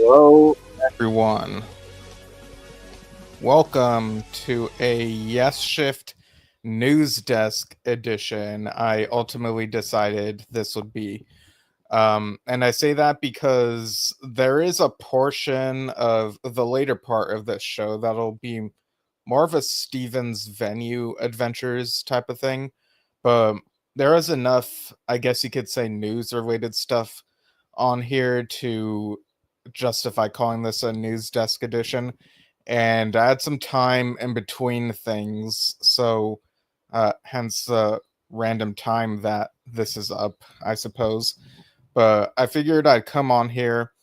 Hello, everyone. Welcome to a Yesshift News Desk Edition. I ultimately decided this would be. And I say that because there is a portion of the later part of this show that'll be more of a Stevens Venue Adventures type of thing. But there is enough, I guess you could say, news related stuff on here to justify calling this a news desk edition. And I had some time in between things, so hence the random time that this is up, I suppose. But I figured I'd come on here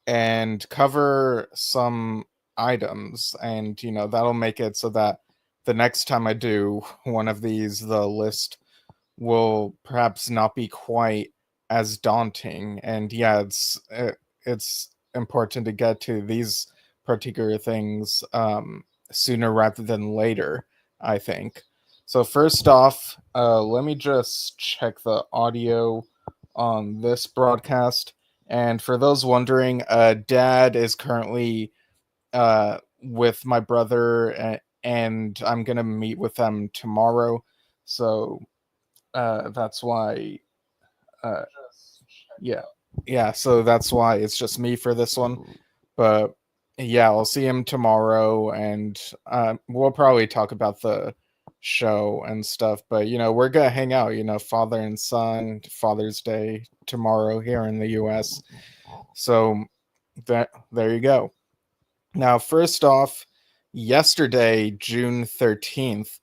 and cover some items, and that'll make it so that the next time I do one of these, the list will perhaps not be quite as daunting. And yeah, it's important to get to these particular things sooner rather than later, I think. So first off, let me just check the audio on this broadcast. And for those wondering, Dad is currently with my brother, and I'm gonna meet with them tomorrow. So that's why. Uh, yeah, yeah. So that's why it's just me for this one. But yeah, I'll see him tomorrow, and we'll probably talk about the show and stuff. But we're gonna hang out. Father and son, Father's Day tomorrow here in the U.S. So there you go. Now, first off, yesterday, June 13th,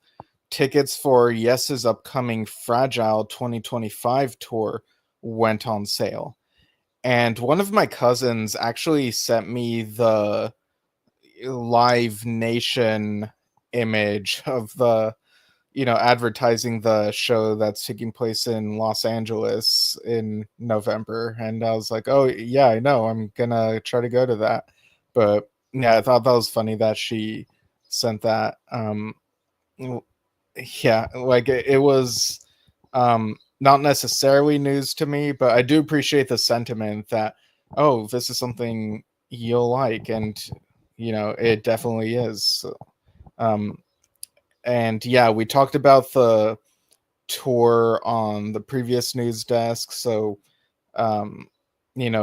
tickets for Yes's upcoming Fragile 2025 tour went on sale. And one of my cousins actually sent me the Live Nation image of the, advertising the show that's taking place in Los Angeles in November. And I was like, oh, yeah, I know. I'm going to try to go to that. But yeah, I thought that was funny that she sent that. Yeah, like it was not necessarily news to me, but I do appreciate the sentiment that, oh, this is something you'll like, and it definitely is. um and yeah, we talked about the tour on the previous news desk, so um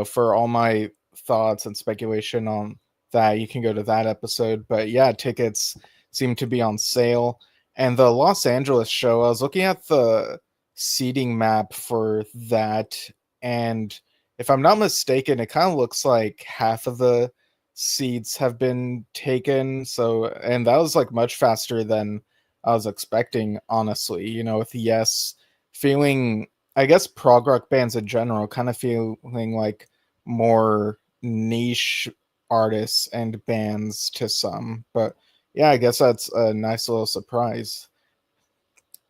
for all my thoughts and speculation on that, you can go to that episode. But yeah, tickets seem to be on sale. And the Los Angeles show, I was looking at the seating map for that, and if I'm not mistaken, it kind of looks like half of the seats have been taken. So, and that was like much faster than I was expecting, honestly. With Yes feeling, I guess prog rock bands in general kind of feeling like more niche artists and bands to some. But yeah, I guess that's a nice little surprise.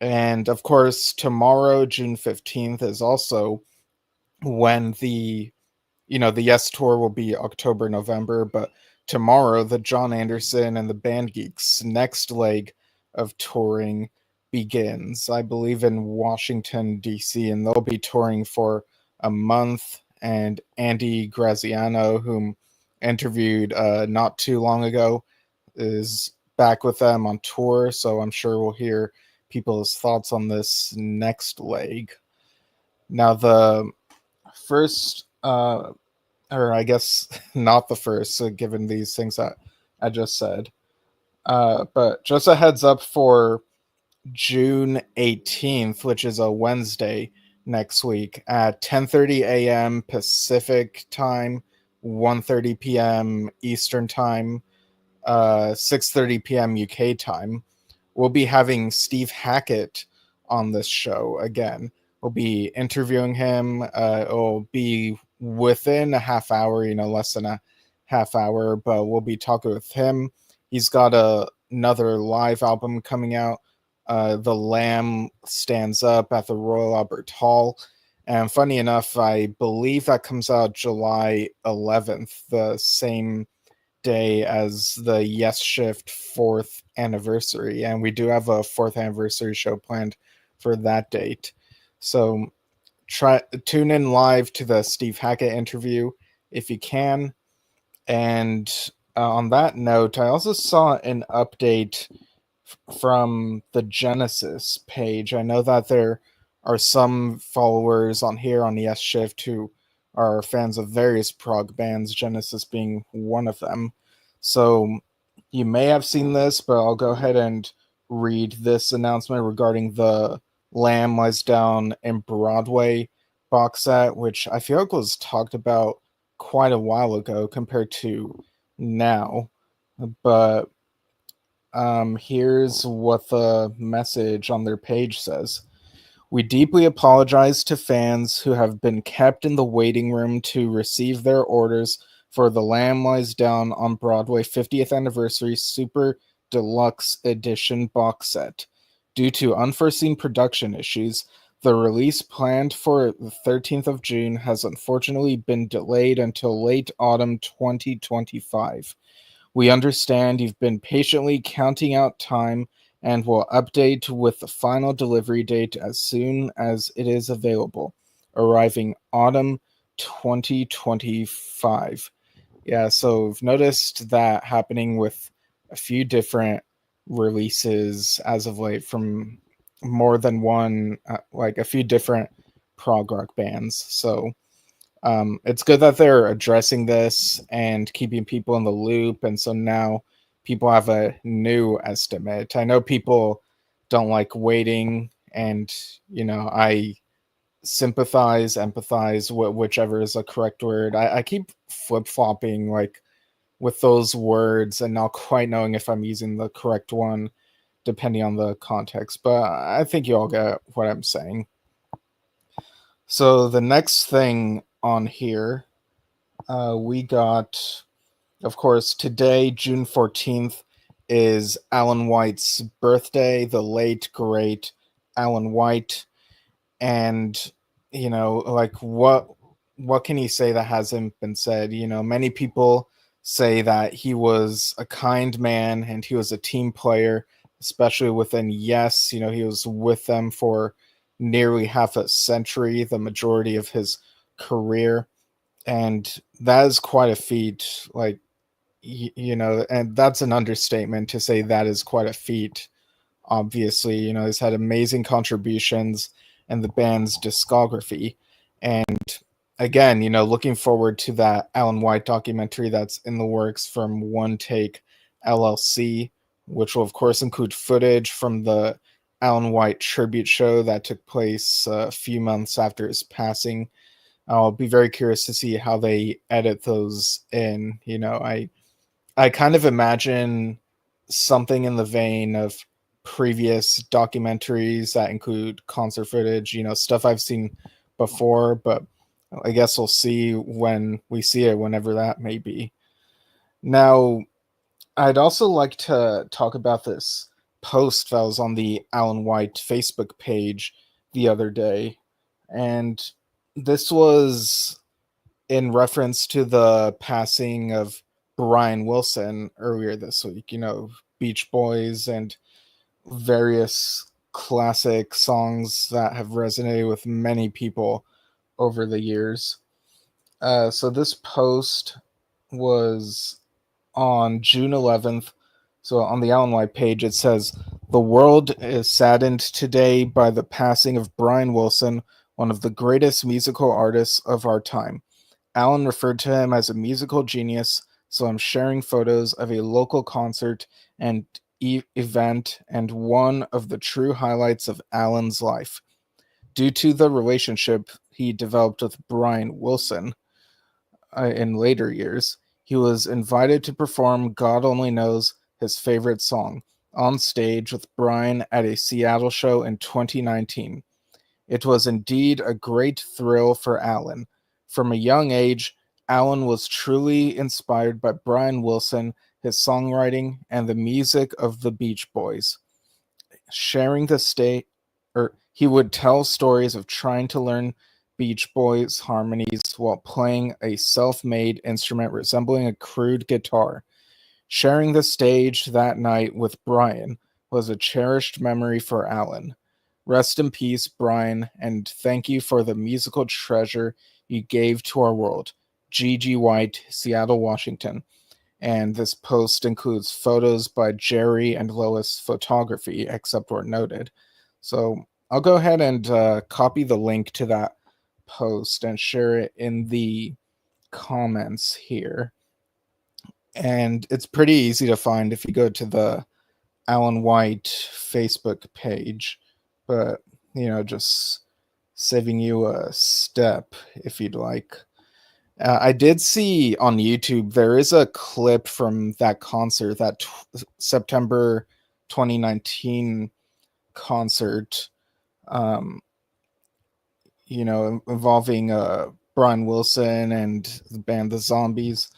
And of course, tomorrow, June 15th, is also when the Yes tour will be October, November. But tomorrow, the John Anderson and the Band Geeks next leg of touring begins, I believe, in Washington, D.C., and they'll be touring for a month. And Andy Graziano, whom interviewed not too long ago, is back with them on tour. So I'm sure we'll hear people's thoughts on this next leg. Now, the first, or I guess not the first, given these things that I just said, but just a heads up for June 18th, which is a Wednesday next week at 10:30 a.m. Pacific time, 1:30 p.m. Eastern time, 6:30 p.m. UK time. We'll be having Steve Hackett on this show again. We'll be interviewing him. It'll be within a half hour, less than a half hour, but we'll be talking with him. He's got another live album coming out. The Lamb Stands Up at the Royal Albert Hall. And funny enough, I believe that comes out July 11th, the same day as the Yesshift 4th anniversary. And we do have a 4th anniversary show planned for that date. So tune in live to the Steve Hackett interview if you can. And on that note, I also saw an update from the Genesis page. I know that there are some followers on here on Yesshift who are fans of various prog bands, Genesis being one of them. So you may have seen this, but I'll go ahead and read this announcement regarding the Lamb Lies Down in Broadway box set, which I feel like was talked about quite a while ago compared to now. But here's what the message on their page says. We deeply apologize to fans who have been kept in the waiting room to receive their orders for The Lamb Lies Down on Broadway 50th Anniversary Super Deluxe Edition box set. Due to unforeseen production issues, the release planned for the 13th of June has unfortunately been delayed until late autumn 2025. We understand you've been patiently counting out time and will update with the final delivery date as soon as it is available, arriving autumn 2025. Yeah, so I've noticed that happening with a few different releases as of late from more than one, like a few different prog rock bands. So it's good that they're addressing this and keeping people in the loop, and so now people have a new estimate. I know people don't like waiting, and I sympathize, empathize, whichever is a correct word. I keep flip-flopping like with those words and not quite knowing if I'm using the correct one depending on the context, but I think you all get what I'm saying. So the next thing on here, we got, of course, today, June 14th, is Alan White's birthday, the late, great Alan White. And, like, what can he say that hasn't been said? Many people say that he was a kind man and he was a team player, especially within Yes. He was with them for nearly half a century, the majority of his career. And that is quite a feat. Like, and that's an understatement to say that is quite a feat. Obviously, he's had amazing contributions in the band's discography. And again, looking forward to that Alan White documentary that's in the works from One Take LLC, which will, of course, include footage from the Alan White tribute show that took place a few months after his passing. I'll be very curious to see how they edit those in. I kind of imagine something in the vein of previous documentaries that include concert footage, stuff I've seen before, but I guess we'll see when we see it, whenever that may be. Now, I'd also like to talk about this post that was on the Alan White Facebook page the other day. And this was in reference to the passing of Brian Wilson earlier this week. Beach Boys and various classic songs that have resonated with many people over the years. So this post was on June 11th. So on the Alan White page, it says, "The world is saddened today by the passing of Brian Wilson, one of the greatest musical artists of our time. Alan referred to him as a musical genius, so I'm sharing photos of a local concert and event and one of the true highlights of Alan's life. Due to the relationship he developed with Brian Wilson in later years, he was invited to perform God Only Knows, his favorite song, on stage with Brian at a Seattle show in 2019. It was indeed a great thrill for Alan. From a young age, Alan was truly inspired by Brian Wilson, his songwriting, and the music of the Beach Boys. Sharing the stage, he would tell stories of trying to learn Beach Boys harmonies while playing a self-made instrument resembling a crude guitar. Sharing the stage that night with Brian was a cherished memory for Alan. Rest in peace, Brian, and thank you for the musical treasure you gave to our world. Gigi White, Seattle, Washington. And this post includes photos by Jerry and Lois Photography, except where noted. So I'll go ahead and copy the link to that post and share it in the comments here. And it's pretty easy to find if you go to the Alan White Facebook page, but just saving you a step if you'd like. I did see on YouTube there is a clip from that concert, that September 2019 concert, involving Brian Wilson and the band The Zombies.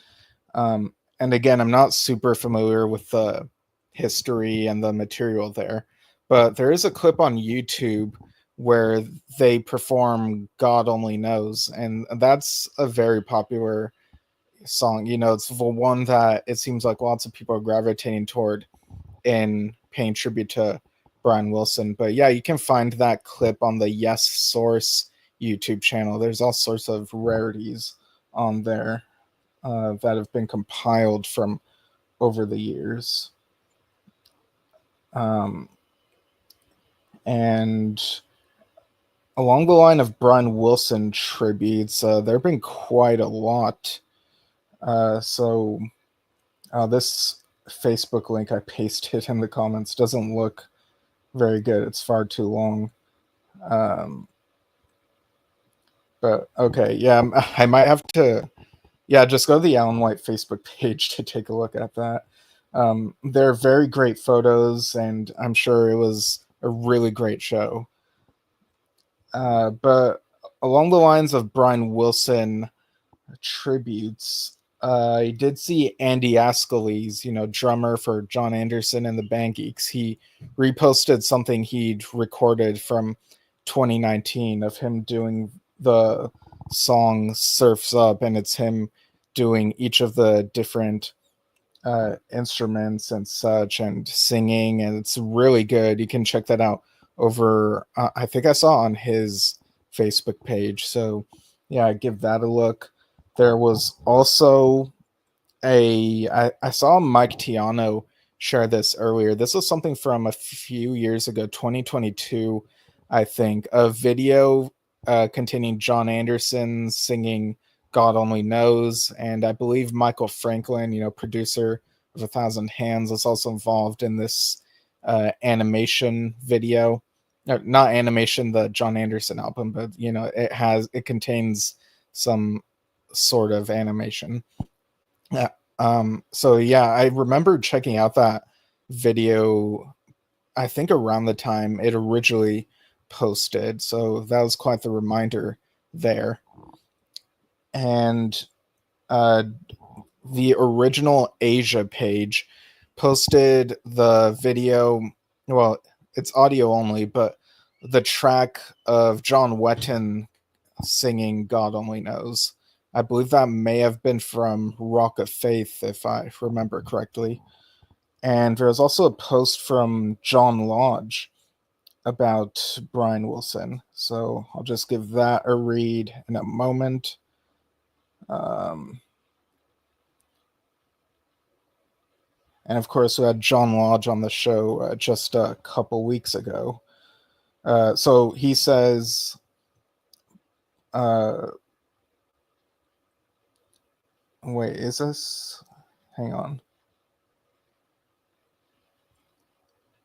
And again, I'm not super familiar with the history and the material there, but there is a clip on YouTube where they perform God Only Knows, and that's a very popular song. It's the one that it seems like lots of people are gravitating toward in paying tribute to Brian Wilson. But yeah, you can find that clip on the Yes Source YouTube channel. There's all sorts of rarities on there that have been compiled from over the years. And along the line of Brian Wilson tributes, there have been quite a lot. So this Facebook link I pasted in the comments doesn't look very good. It's far too long. But okay, yeah, I might have to, just go to the Alan White Facebook page to take a look at that. They're very great photos, and I'm sure it was a really great show. But along the lines of Brian Wilson tributes, I did see Andy Ascalese, drummer for John Anderson and the band Geeks. He reposted something he'd recorded from 2019 of him doing the song Surf's Up, and it's him doing each of the different instruments and such and singing, and it's really good. You can check that out over I think I saw on his Facebook page. So yeah, give that a look. There was also I saw Mike Tiano share this earlier. This was something from a few years ago, 2022, I think, a video containing John Anderson singing God Only Knows, and I believe Michael Franklin, producer of 1,000 Hands, is also involved in this animation video. No, not animation, the John Anderson album, but it contains some sort of animation. So yeah, I remember checking out that video, I think around the time it originally posted, so that was quite the reminder there. And the original Asia page posted the video, well, it's audio only, but the track of John Wetton singing God Only Knows. I believe that may have been from Rock of Faith, if I remember correctly. And there was also a post from John Lodge about Brian Wilson. So I'll just give that a read in a moment. And of course, we had John Lodge on the show just a couple weeks ago. So he says, wait, is this? Hang on.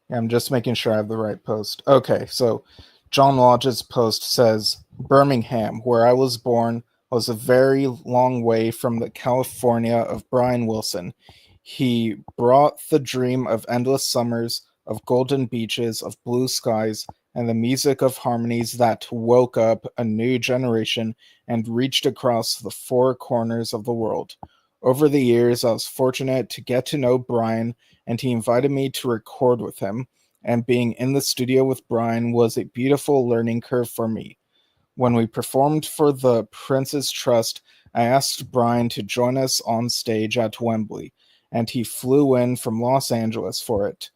Yeah, I'm just making sure I have the right post. Okay, so John Lodge's post says, Birmingham, where I was born, was a very long way from the California of Brian Wilson. He brought the dream of endless summers, of golden beaches, of blue skies, and the music of harmonies that woke up a new generation and reached across the four corners of the world. Over the years, I was fortunate to get to know Brian, and he invited me to record with him, and being in the studio with Brian was a beautiful learning curve for me. When we performed for the Prince's Trust, I asked Brian to join us on stage at Wembley, and he flew in from Los Angeles for it.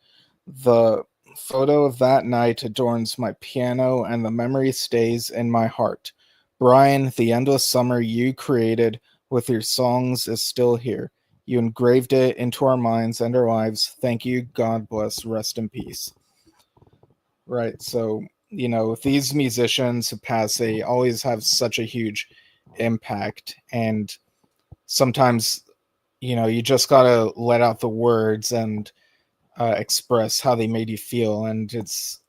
The photo of that night adorns my piano, and the memory stays in my heart. Brian, the endless summer you created with your songs is still here. You engraved it into our minds and our lives. Thank you. God bless. Rest in peace. Right. So, these musicians who pass, they always have such a huge impact. And sometimes, you just got to let out the words and express how they made you feel. And it's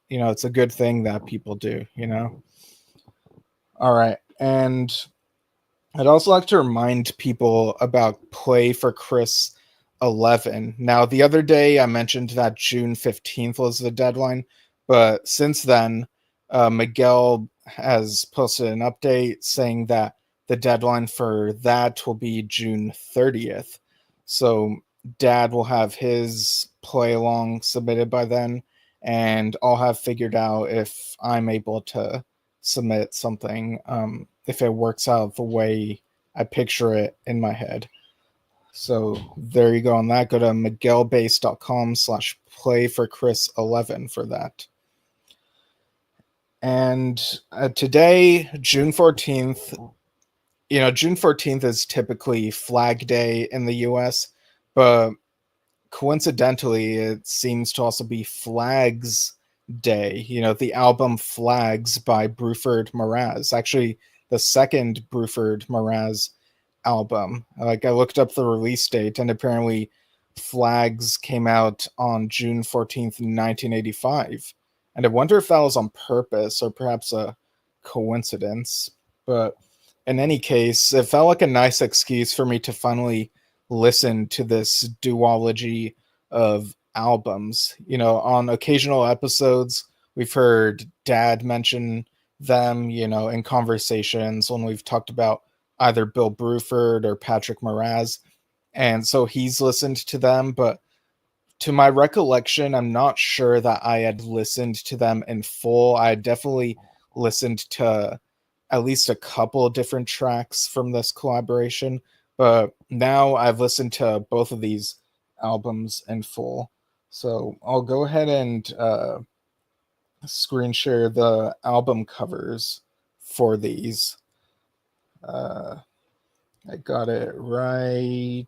a good thing that people do. All right. And I'd also like to remind people about Play for Chris 11. Now, the other day I mentioned that June 15th was the deadline, but since then, Miguel has posted an update saying that the deadline for that will be June 30th. So, Dad will have his play along submitted by then, and I'll have figured out if I'm able to submit something if it works out the way I picture it in my head. So there you go on that. Go to miguelbase.com/play for Chris 11 for that. And today, June 14th, June 14th is typically Flag Day in the US, but coincidentally, it seems to also be Flags Day. The album Flags by Bruford-Moraz. Actually, the second Bruford-Moraz album. Like, I looked up the release date, and apparently Flags came out on June 14th, 1985. And I wonder if that was on purpose or perhaps a coincidence. But in any case, it felt like a nice excuse for me to finally listen to this duology of albums. On occasional episodes, we've heard Dad mention them, in conversations when we've talked about either Bill Bruford or Patrick Moraz. And so he's listened to them, but to my recollection, I'm not sure that I had listened to them in full. I definitely listened to at least a couple of different tracks from this collaboration, but now I've listened to both of these albums in full. So I'll go ahead and screen share the album covers for these. I got it right.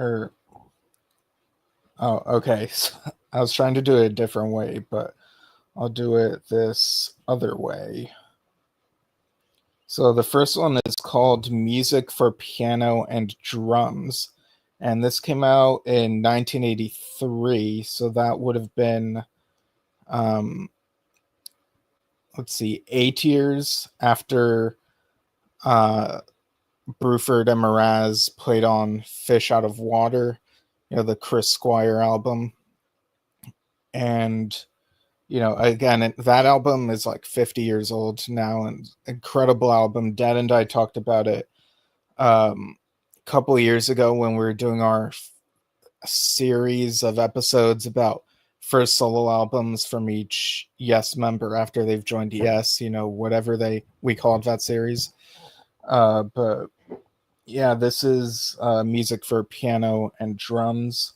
Oh, okay. So I was trying to do it a different way, but I'll do it this other way. So the first one is called Music for Piano and Drums. And this came out in 1983. So that would have been, let's see, 8 years after Bruford and Moraz played on Fish Out of Water, the Chris Squire album. And again, that album is like 50 years old now, and incredible album. Dad and I talked about it a couple of years ago when we were doing our series of episodes about first solo albums from each Yes member after they've joined Yes, whatever we called that series. But yeah, this is music for piano and drums.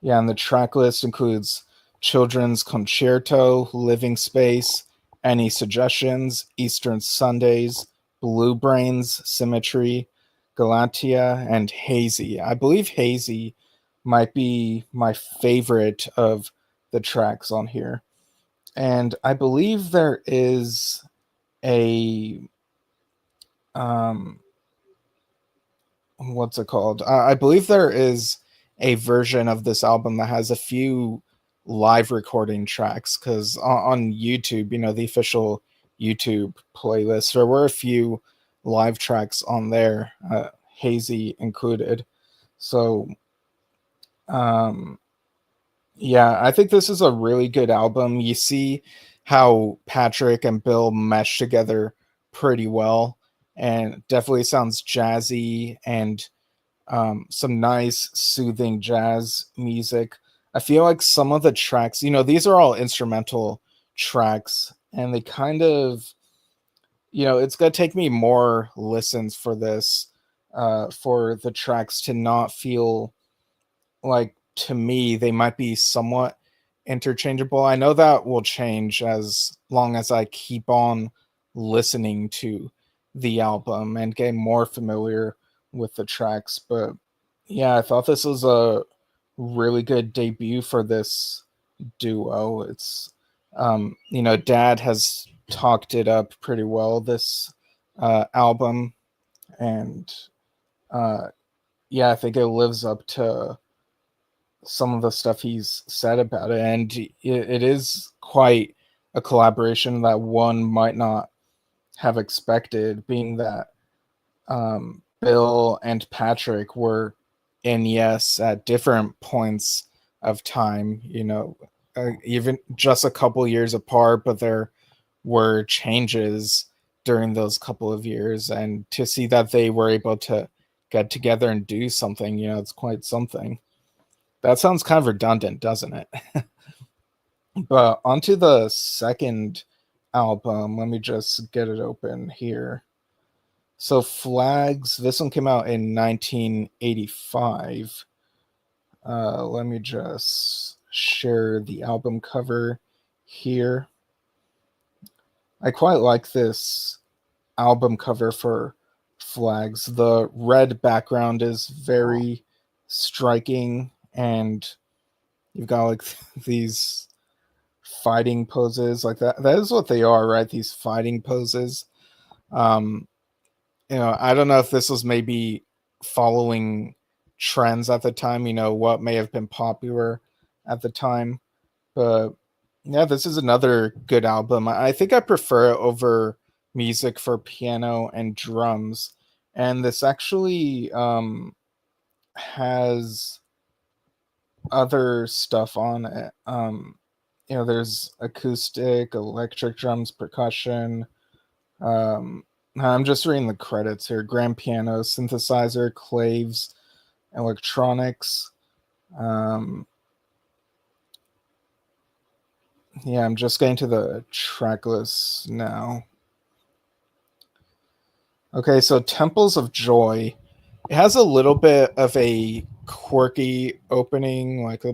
Yeah, and the track list includes Children's Concerto, Living Space, Any Suggestions, Eastern Sundays, Blue Brains, Symmetry, Galatia, and Hazy. I believe Hazy might be my favorite of the tracks on here. And I believe there is a what's it called? I believe there is a version of this album that has a few live recording tracks, because on YouTube, the official YouTube playlist, there were a few live tracks on there, Hazy included. So yeah, I think this is a really good album. You see how Patrick and Bill mesh together pretty well, and it definitely sounds jazzy and some nice soothing jazz music. I feel like some of the tracks, these are all instrumental tracks, and they kind of, it's going to take me more listens for this, for the tracks to not feel like, to me, they might be somewhat interchangeable. I know that will change as long as I keep on listening to the album and get more familiar with the tracks. But yeah, I thought this was a really good debut for this duo. It's Dad has talked it up pretty well this album, and yeah, I think it lives up to some of the stuff he's said about it, and it is quite a collaboration that one might not have expected, being that Bill and Patrick were in Yes at different points of time, even just a couple years apart, but there were changes during those couple of years, and to see that they were able to get together and do something, it's quite something. That sounds kind of redundant, doesn't it? But onto the second album. Let me just get it open here. So Flags, this one came out in 1985. Let me just share the album cover here. I quite like this album cover for Flags. The red background is very striking, and you've got like these fighting poses like that. That is what they are, right? These fighting poses. I don't know if this was maybe following trends at the time, what may have been popular at the time. But yeah, this is another good album. I think I prefer it over Music for Piano and Drums. And this actually has other stuff on it. There's acoustic, electric drums, percussion. I'm just reading the credits here. Grand piano, synthesizer, claves, electronics. Yeah, I'm just getting to the track list now. Okay, so Temples of Joy. It has a little bit of a quirky opening, like a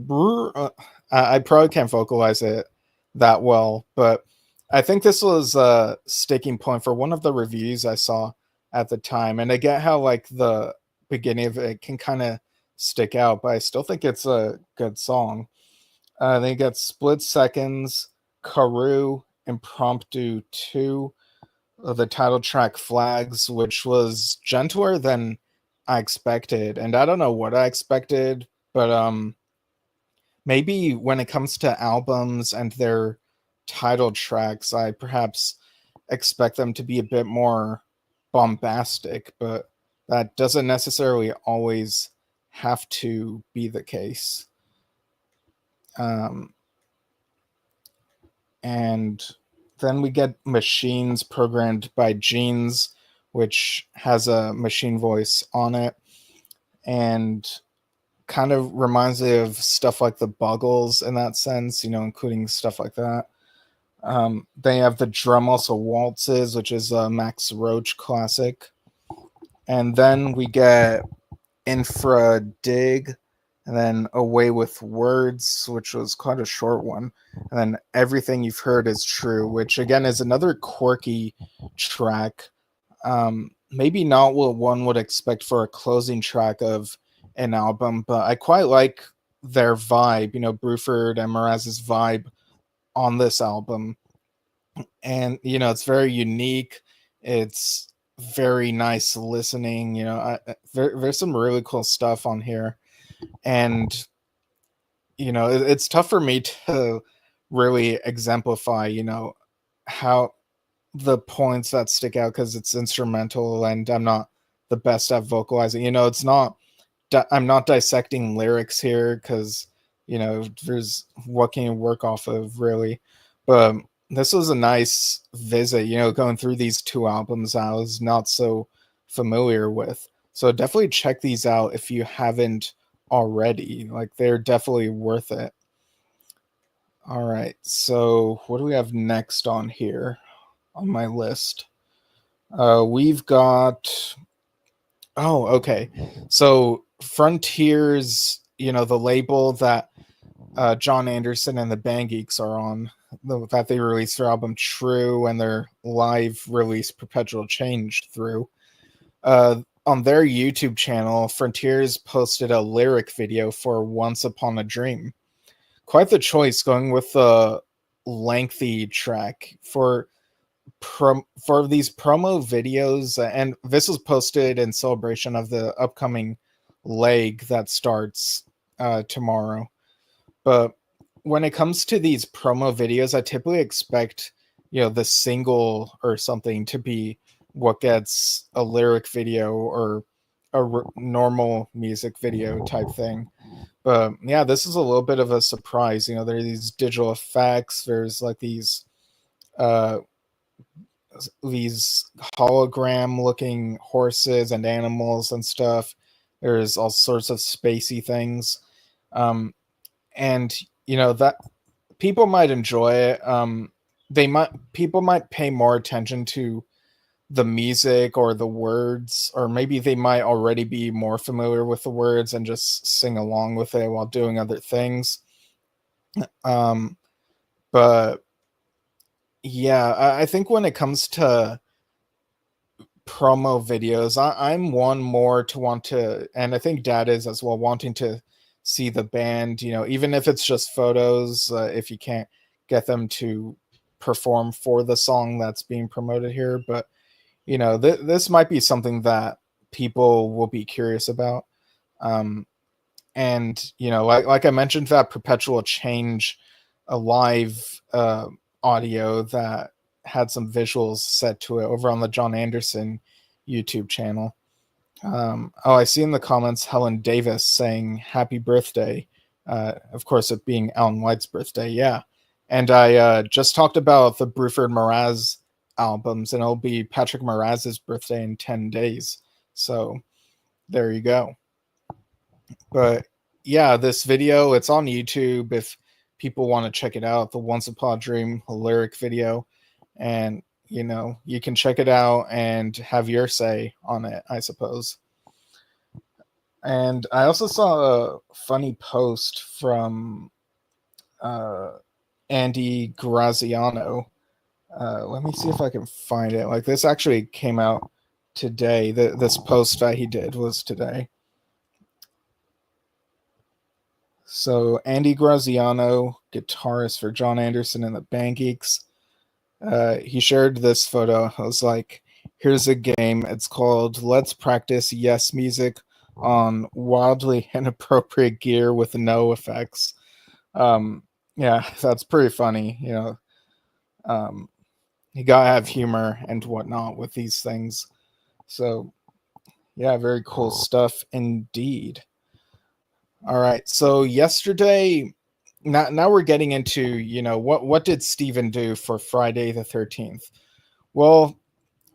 I probably can't vocalize it that well, but I think this was a sticking point for one of the reviews I saw at the time. And I get how like the beginning of it can kind of stick out, but I still think it's a good song. Then you got Split Seconds, Karoo, Impromptu 2, the title track Flags, which was gentler than I expected. And I don't know what I expected, but maybe when it comes to albums and their title tracks, I perhaps expect them to be a bit more bombastic, but that doesn't necessarily always have to be the case. And then we get Machines Programmed by Genes, which has a machine voice on it, and kind of reminds me of stuff like the Buggles in that sense, including stuff like that. They have the Drum Also Waltzes, which is a Max Roach classic. And then we get Infra Dig, and then Away with Words, which was quite a short one. And then Everything You've Heard Is True, which again is another quirky track. Maybe not what one would expect for a closing track of an album, but I quite like their vibe, Bruford-Moraz's vibe on this album. And, it's very unique. It's very nice listening. There's some really cool stuff on here. And, it's tough for me to really exemplify, how the points that stick out because it's instrumental and I'm not the best at vocalizing. It's not, I'm not dissecting lyrics here because, there's what can you work off of really. But this was a nice visit, going through these two albums I was not so familiar with. So definitely check these out if you haven't already. Like, they're definitely worth it. All right, so what do we have next on here on my list? We've got... Oh, okay. So Frontiers, the label that John Anderson and the Band Geeks are on, that they released their album True and their live release Perpetual Change through. On their YouTube channel, Frontiers posted a lyric video for Once Upon a Dream. Quite the choice, going with the lengthy track for these promo videos, and this was posted in celebration of the upcoming leg that starts tomorrow. But when it comes to these promo videos, I typically expect, the single or something to be what gets a lyric video or a normal music video type thing. But yeah, this is a little bit of a surprise. There are these digital effects. There's like these hologram looking horses and animals and stuff. There's all sorts of spacey things. And that people might enjoy it. People might pay more attention to the music or the words, or maybe they might already be more familiar with the words and just sing along with it while doing other things. But yeah, I think when it comes to promo videos, I'm one more to want to, and I think Dad is as well, wanting to see the band, even if it's just photos, if you can't get them to perform for the song that's being promoted here. But this might be something that people will be curious about. And like I mentioned, that Perpetual Change, a live audio that had some visuals set to it over on the John Anderson YouTube channel. I see in the comments Helen Davis saying happy birthday. Of course, it being Alan White's birthday. Yeah. And I just talked about the Bruford-Moraz albums, and it'll be Patrick Moraz's birthday in 10 days. So there you go. But yeah, this video, it's on YouTube if people want to check it out. The Once Upon a Dream lyric video. And you can check it out and have your say on it, I suppose. And I also saw a funny post from Andy Graziano. Let me see if I can find it. Like, this actually came out today. This post that he did was today. So Andy Graziano, guitarist for John Anderson and the Band Geeks, he shared this photo. I was like, here's a game. It's called Let's Practice Yes Music on Wildly Inappropriate Gear with No Effects. Yeah, that's pretty funny. You gotta have humor and whatnot with these things. So yeah, very cool stuff indeed. All right, so yesterday, now we're getting into, what did Steven do for Friday the 13th? Well,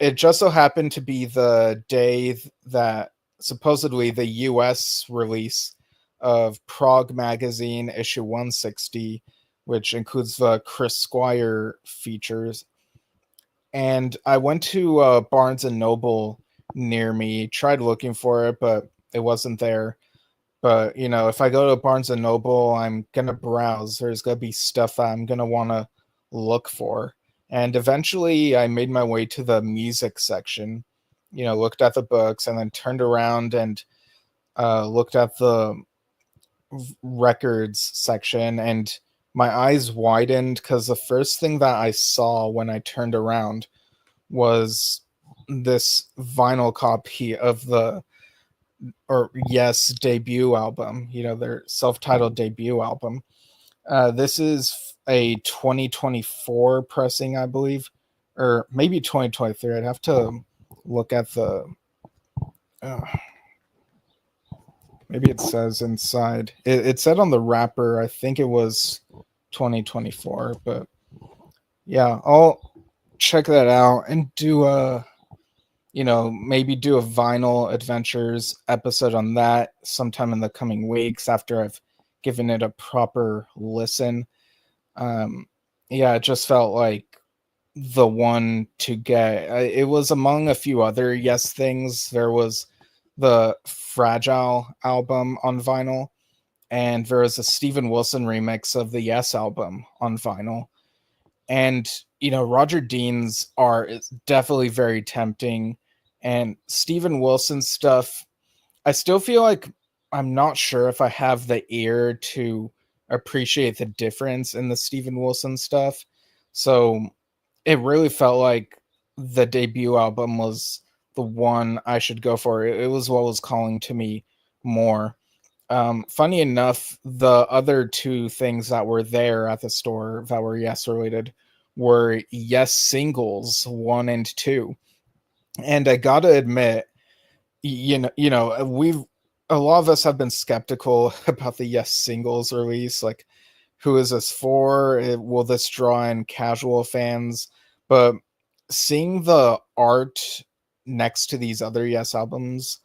it just so happened to be the day that supposedly the US release of Prog Magazine issue 160, which includes the Chris Squire features. And I went to Barnes & Noble near me, tried looking for it, but it wasn't there. But, if I go to Barnes & Noble, I'm going to browse. There's going to be stuff that I'm going to want to look for. And eventually I made my way to the music section, looked at the books, and then turned around and looked at the records section. And my eyes widened because the first thing that I saw when I turned around was this vinyl copy of the Yes debut album, their self-titled debut album. This is a 2024 pressing, I believe, or maybe 2023. I'd have to look at the maybe it says inside. It said on the wrapper, I think it was 2024, but yeah, I'll check that out and do maybe do a Vinyl Adventures episode on that sometime in the coming weeks after I've given it a proper listen. It just felt like the one to get. It was among a few other Yes things. There was the Fragile album on vinyl, and there was a Steven Wilson remix of the Yes album on vinyl. And, Roger Dean's art is definitely very tempting. And Steven Wilson's stuff, I still feel like I'm not sure if I have the ear to appreciate the difference in the Steven Wilson stuff. So it really felt like the debut album was the one I should go for. It was what was calling to me more. Funny enough, the other two things that were there at the store that were Yes related were Yes singles 1 and 2. And I gotta admit, we've a lot of us have been skeptical about the Yes singles release. Like, who is this for? Will this draw in casual fans? But seeing the art next to these other Yes albums,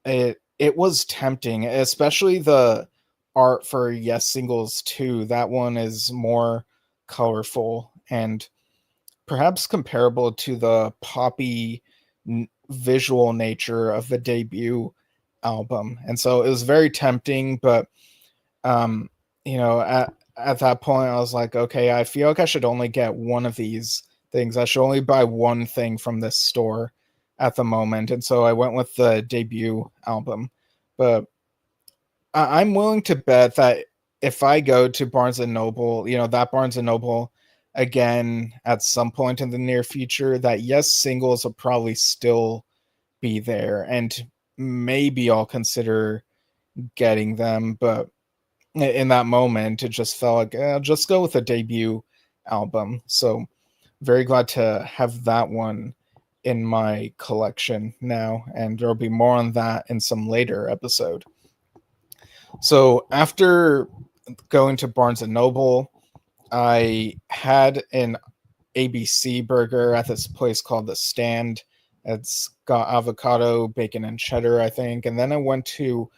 it was tempting, especially the art for Yes Singles 2. That one is more colorful and perhaps comparable to the poppy visual nature of the debut album. And so it was very tempting, but um, at that point I was like, okay, I feel like I should only get one of these things. I should only buy one thing from this store at the moment. And so I went with the debut album. But I'm willing to bet that if I go to Barnes and Noble, that Barnes and Noble again at some point in the near future, that Yes singles will probably still be there, and maybe I'll consider getting them. But in that moment, it just felt like I'll just go with the debut album. So very glad to have that one in my collection now, and there'll be more on that in some later episode. So after going to Barnes and Noble, I had an ABC burger at this place called The Stand. It's got avocado, bacon, and cheddar, I think. And then I went to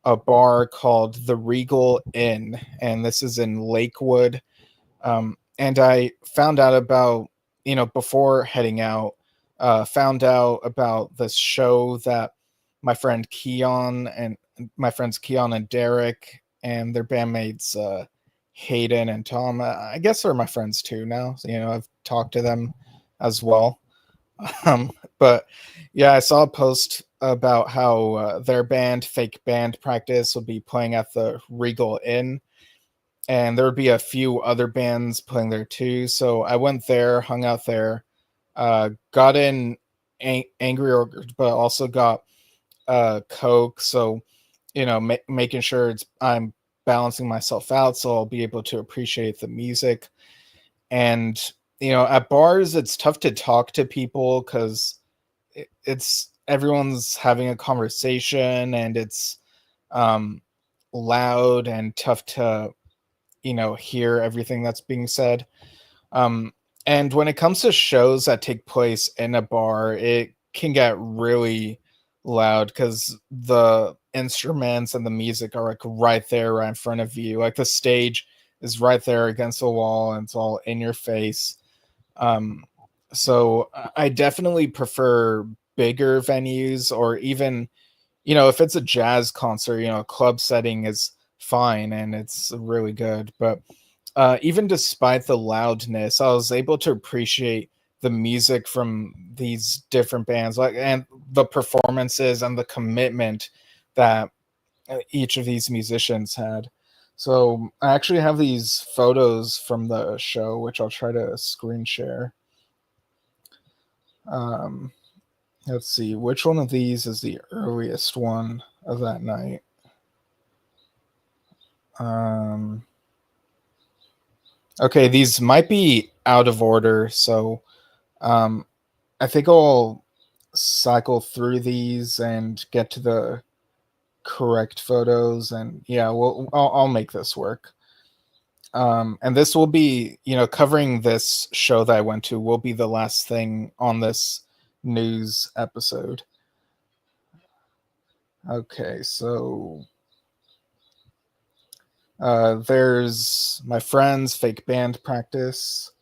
a bar called the Regal Inn, and this is in Lakewood. And I found out about, before heading out, found out about this show that my friends Keon and Derek and their bandmates Hayden and Tom. I guess they're my friends too now. So, I've talked to them as well. But yeah, I saw a post about how their band, Fake Band Practice, will be playing at the Regal Inn, and there would be a few other bands playing there too. So I went there, hung out there, got in Angry Orchard, but also got Coke. So, making sure I'm balancing myself out so I'll be able to appreciate the music. And, at bars, it's tough to talk to people because it's everyone's having a conversation, and it's loud and tough to hear everything that's being said. And when it comes to shows that take place in a bar, it can get really loud because the instruments and the music are like right there, right in front of you. Like the stage is right there against the wall, and it's all in your face. So I definitely prefer bigger venues, or even, if it's a jazz concert, a club setting is fine and it's really good. But even despite the loudness, I was able to appreciate the music from these different bands, and the performances and the commitment that each of these musicians had. So I actually have these photos from the show, which I'll try to screen share. Let's see, which one of these is the earliest one of that night? Okay, these might be out of order, so I think I'll cycle through these and get to the correct photos, and yeah, I'll make this work. And this will be, covering this show that I went to will be the last thing on this news episode. Okay, so there's my friends, Fake Band Practice,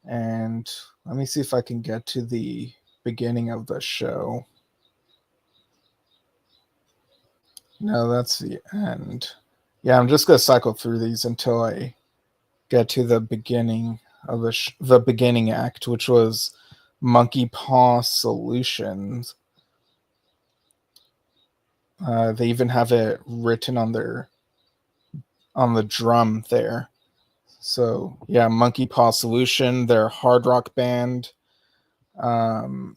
and let me see if I can get to the beginning of the show. No, that's the end. Yeah, I'm just gonna cycle through these until I get to the beginning of the beginning act, which was Monkeypaw Solutions. They even have it written on the drum there. So yeah, Monkeypaw Solution, their hard rock band. Um,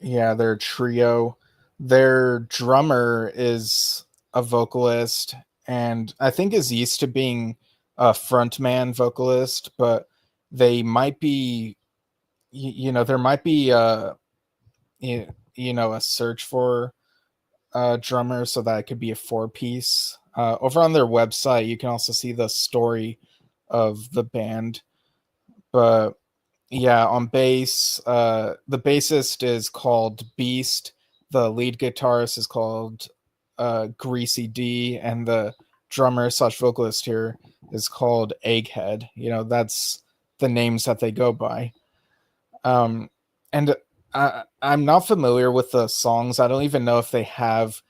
yeah, their trio. Their drummer is a vocalist, and I think is used to being a frontman vocalist, but they might be, there might be a search for drummer so that it could be a four piece. Over on their website, you can also see the story of the band. But yeah, on bass, the bassist is called Beast. The lead guitarist is called Greasy D, and the drummer slash vocalist here is called Egghead. That's the names that they go by. And I'm not familiar with the songs. I don't even know if they have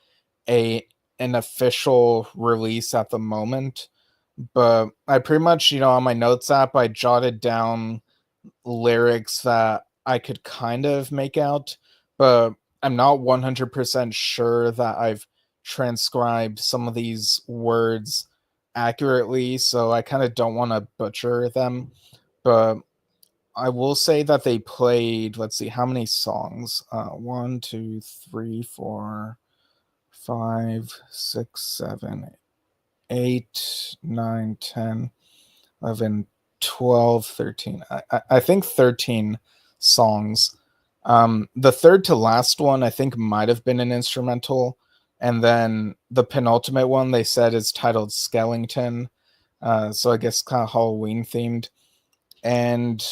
an official release at the moment. But I pretty much, on my notes app, I jotted down lyrics that I could kind of make out, but I'm not 100% sure that I've transcribed some of these words accurately, so I kind of don't want to butcher them. But I will say that they played, let's see, how many songs? 1, 2, 3, 4, 5, 6, 7, 8, 9, 10, 11, 12, 13. I think 13 songs. The third to last one, I think, might have been an instrumental. And then the penultimate one, they said, is titled Skellington. So I guess kind of Halloween themed. And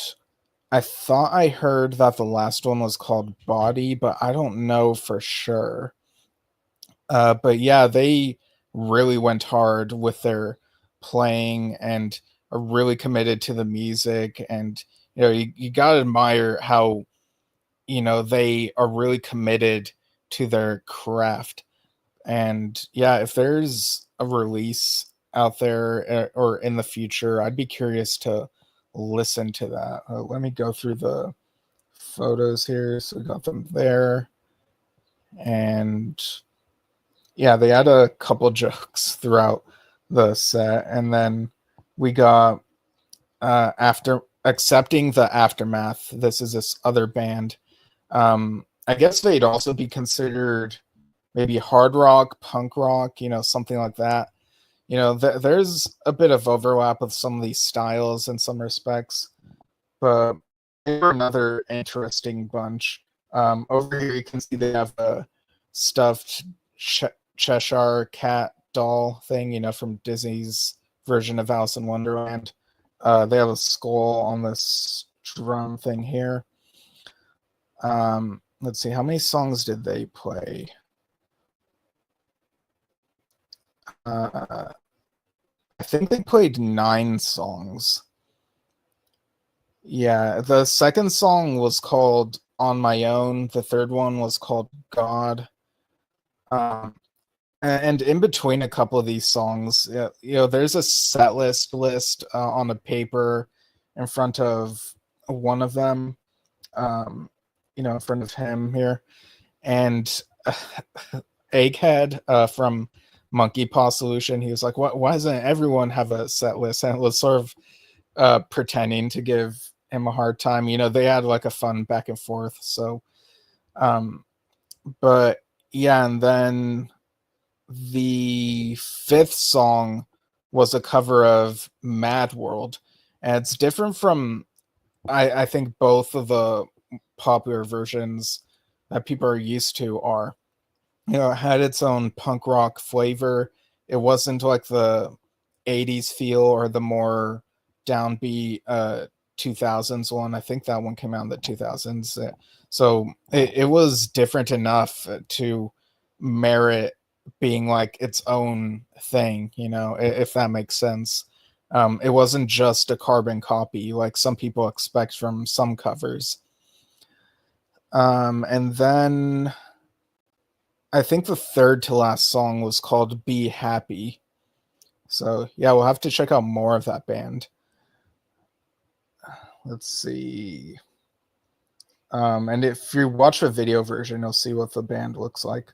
I thought I heard that the last one was called Body, but I don't know for sure. But yeah, they really went hard with their playing and are really committed to the music. And, you got to admire how, they are really committed to their craft. And yeah, if there's a release out there or in the future, I'd be curious to listen to that. Let me go through the photos here. So we got them there. And yeah, they had a couple jokes throughout the set. And then we got after accepting the aftermath. This is this other band. I guess they'd also be considered maybe hard rock, punk rock, something like that. There's a bit of overlap with some of these styles in some respects, but they were another interesting bunch. Over here, you can see they have a stuffed Cheshire cat doll thing, from Disney's version of Alice in Wonderland. They have a skull on this drum thing here. Let's see, how many songs did they play? I think they played 9 songs. Yeah, the second song was called On My Own. The third one was called God. And in between a couple of these songs, there's a set list on a paper in front of one of them, in front of him here. And Egghead from Monkeypaw Solution, he was like, why doesn't everyone have a set list? And it was sort of pretending to give him a hard time. They had like a fun back and forth. So, but yeah, and then the 5th song was a cover of Mad World, and it's different from I think both of the popular versions that people are used to are. It had its own punk rock flavor. It wasn't like the 80s feel or the more downbeat 2000s one. I think that one came out in the 2000s. So it was different enough to merit being like its own thing, if that makes sense. It wasn't just a carbon copy like some people expect from some covers. And then I think the third to last song was called Be Happy. So yeah, we'll have to check out more of that band. Let's see. And if you watch the video version, you'll see what the band looks like.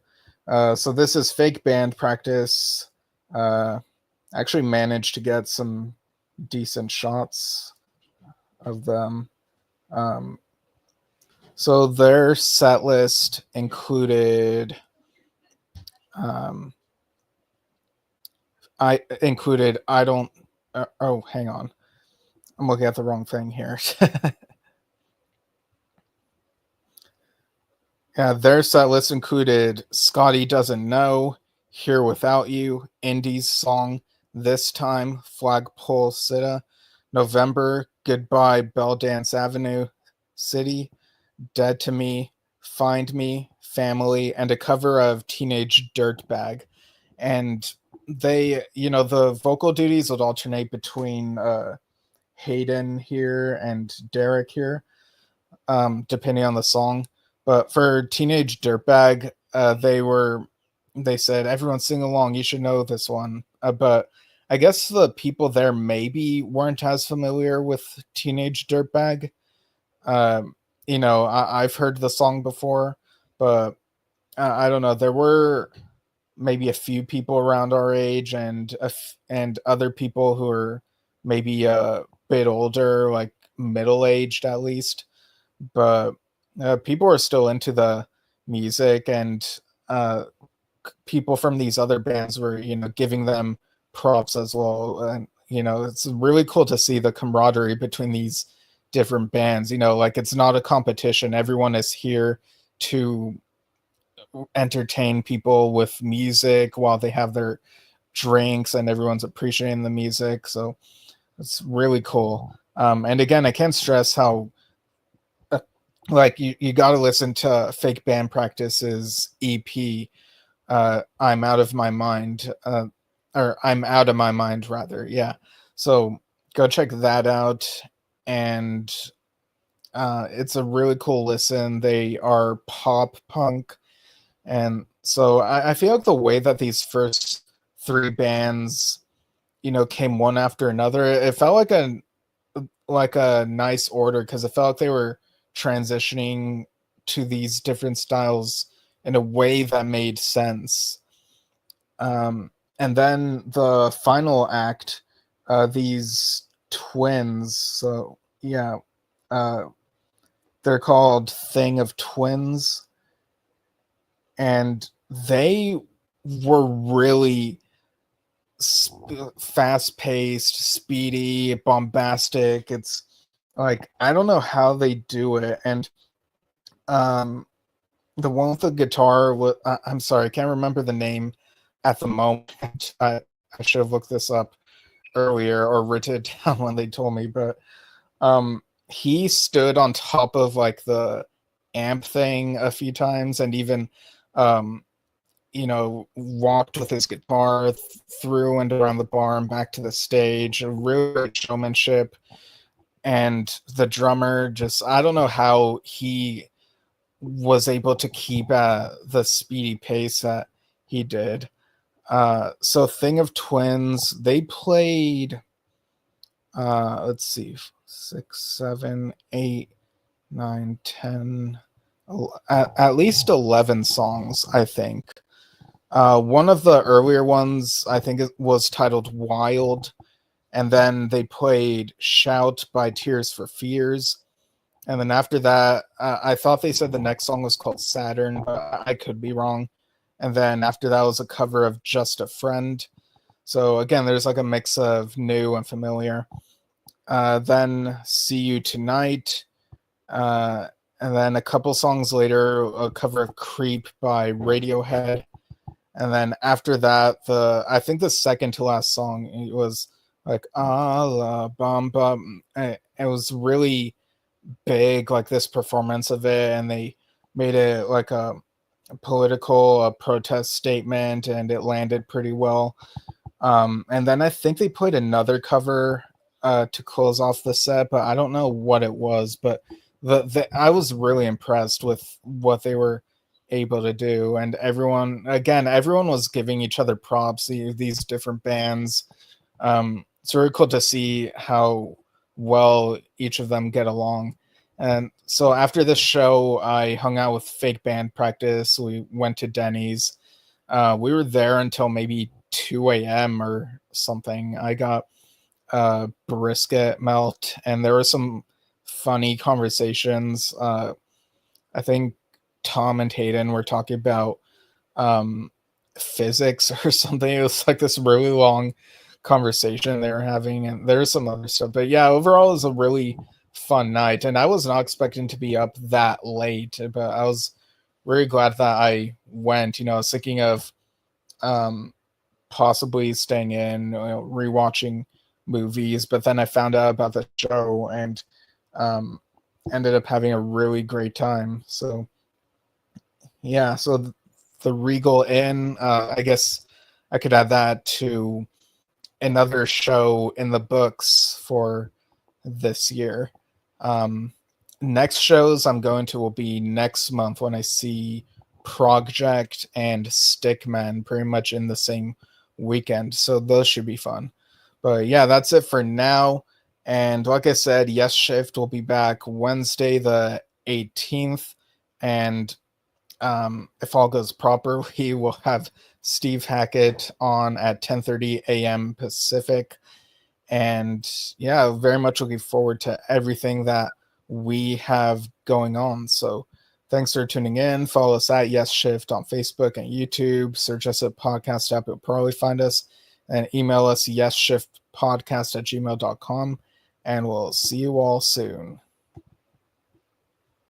So this is fake band practice. Actually managed to get some decent shots of them. So their set list included I don't oh, hang on. I'm looking at the wrong thing here. Yeah, their set list included Scotty Doesn't Know, Here Without You, Indie's Song, This Time, Flagpole Sitta, November, Goodbye, Bell Dance Avenue, City, Dead to Me, Find Me, Family, and a cover of Teenage Dirtbag. And they, the vocal duties would alternate between Hayden here and Derek here, depending on the song. But for Teenage Dirtbag, they said, everyone sing along, you should know this one. But I guess the people there maybe weren't as familiar with Teenage Dirtbag. I've heard the song before, but I don't know. There were maybe a few people around our age and other people who are maybe a bit older, like middle-aged at least. But people are still into the music, and people from these other bands were, giving them props as well. And, it's really cool to see the camaraderie between these different bands. Like, it's not a competition. Everyone is here to entertain people with music while they have their drinks, and everyone's appreciating the music. So it's really cool. And again, I can't stress how like you got to listen to Fake Band Practice's EP, I'm Out of My Mind, or I'm Out of My Mind rather. Yeah. So go check that out. And it's a really cool listen. They are pop punk. And so I feel like the way that these first three bands, came one after another, it felt like a nice order, because it felt like they were transitioning to these different styles in a way that made sense. And then the final act, these twins, so yeah, they're called Thing of Twins, and they were really fast-paced, speedy, bombastic. It's like, I don't know how they do it. And the one with the guitar, I'm sorry, I can't remember the name at the moment. I should have looked this up earlier or written it down when they told me, but he stood on top of like the amp thing a few times, and even walked with his guitar through and around the bar and back to the stage. A really great showmanship. And the drummer, just, I don't know how he was able to keep the speedy pace that he did. So Thing of Twins, they played, let's see, 6, 7, 8, 9, 10, at least 11 songs, I think. One of the earlier ones, I think it was titled Wild. And then they played Shout by Tears for Fears. And then after that, I thought they said the next song was called Saturn, but I could be wrong. And then after that was a cover of Just a Friend. So again, there's like a mix of new and familiar. Then See You Tonight. And then a couple songs later, a cover of Creep by Radiohead. And then after that, I think the second to last song, it was like la bum bum. It was really big, like this performance of it, and they made it like a political protest statement, and it landed pretty well. And then I think they played another cover to close off the set, but I don't know what it was. But I was really impressed with what they were able to do. And everyone was giving each other props, these different bands. It's really cool to see how well each of them get along. And so after this show, I hung out with Fake Band Practice. We went to Denny's. We were there until maybe 2 a.m. or something. I got brisket melt, and there were some funny conversations. I think Tom and Hayden were talking about physics or something. It was like this really long conversation they were having, and there's some other stuff. But yeah, overall, it was a really fun night, and I was not expecting to be up that late, but I was really glad that I went. I was thinking of possibly staying in, rewatching movies, but then I found out about the show and ended up having a really great time. So yeah, so the Regal Inn, I guess I could add that to another show in the books for this year. Next shows I'm going to will be next month when I see Project and Stickman pretty much in the same weekend. So those should be fun. But yeah, that's it for now. And like I said, Yesshift will be back Wednesday the 18th. And if all goes properly, we'll have Steve Hackett on at 10:30 a.m. Pacific. And yeah, very much looking forward to everything that we have going on. So thanks for tuning in. Follow us at Yesshift on Facebook and YouTube. Search us at Podcast app. You'll probably find us. And email us yesshiftpodcast@gmail.com. And we'll see you all soon.